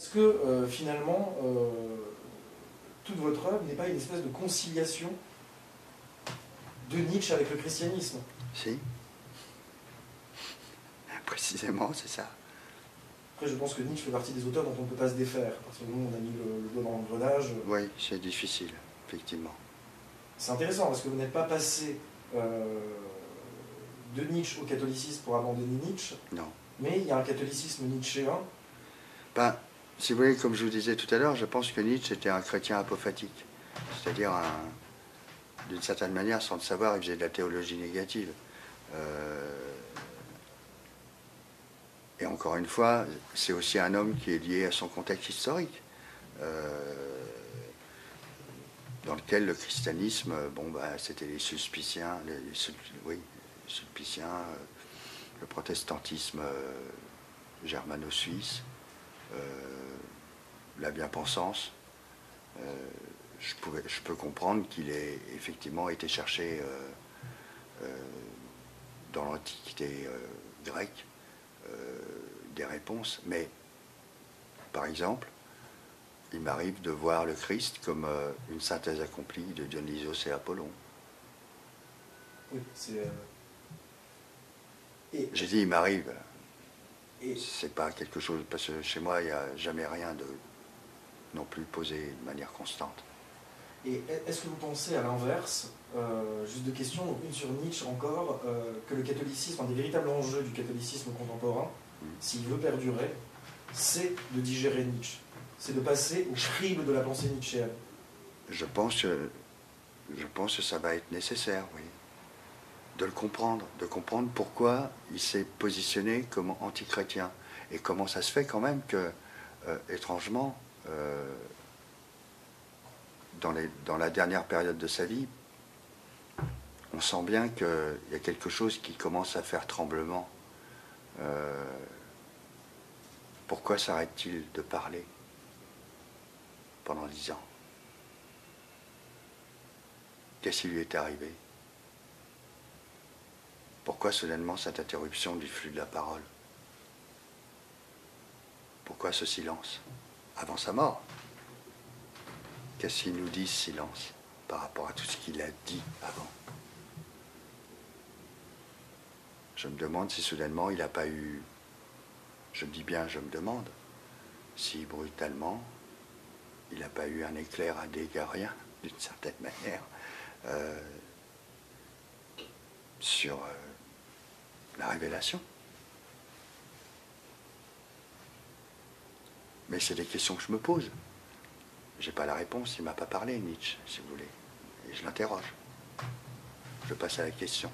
est-ce que finalement, toute votre œuvre n'est pas une espèce de conciliation de Nietzsche avec le christianisme? Si. Précisément, c'est ça. Après, je pense que Nietzsche fait partie des auteurs dont on ne peut pas se défaire. À partir du moment où on a mis le doigt dans l'engrenage. Oui, c'est difficile, effectivement. C'est intéressant parce que vous n'êtes pas passé de Nietzsche au catholicisme pour abandonner Nietzsche. Non. Mais il y a un catholicisme nietzschéen. Ben, si vous voulez, comme je vous disais tout à l'heure, je pense que Nietzsche était un chrétien apophatique. C'est-à-dire, d'une certaine manière, sans le savoir, il faisait de la théologie négative. Et encore une fois, c'est aussi un homme qui est lié à son contexte historique, dans lequel le christianisme, bon, bah, c'était les sulpiciens, les sulpiciens, le protestantisme germano-suisse, la bien-pensance. Je peux comprendre qu'il ait effectivement été cherché dans l'Antiquité grecque des réponses, mais par exemple, il m'arrive de voir le Christ comme une synthèse accomplie de Dionysos et Apollon. Oui, c'est... J'ai dit il m'arrive. C'est pas quelque chose, parce que chez moi, il n'y a jamais rien de non plus posé de manière constante. Et est-ce que vous pensez à l'inverse, juste deux questions, une sur Nietzsche encore, que le catholicisme, un des véritables enjeux du catholicisme contemporain, s'il veut perdurer, c'est de digérer Nietzsche, c'est de passer au crible de la pensée nietzschéenne? Je pense que ça va être nécessaire, oui. De le comprendre, de comprendre pourquoi il s'est positionné comme anti-chrétien. Et comment ça se fait quand même que, étrangement, dans la dernière période de sa vie, on sent bien qu'il y a quelque chose qui commence à faire tremblement. Pourquoi s'arrête-t-il de parler pendant 10 ans? Qu'est-ce qui lui est arrivé? Pourquoi soudainement cette interruption du flux de la parole? Pourquoi ce silence avant sa mort? Qu'est-ce qu'il nous dit, ce silence, par rapport à tout ce qu'il a dit avant? Je me demande si soudainement il n'a pas eu, je me dis bien, je me demande, si brutalement il n'a pas eu un éclair adégarien, d'une certaine manière, sur la révélation. Mais c'est des questions que je me pose. J'ai pas la réponse, il m'a pas parlé, Nietzsche, si vous voulez. Et je l'interroge. Je passe à la question.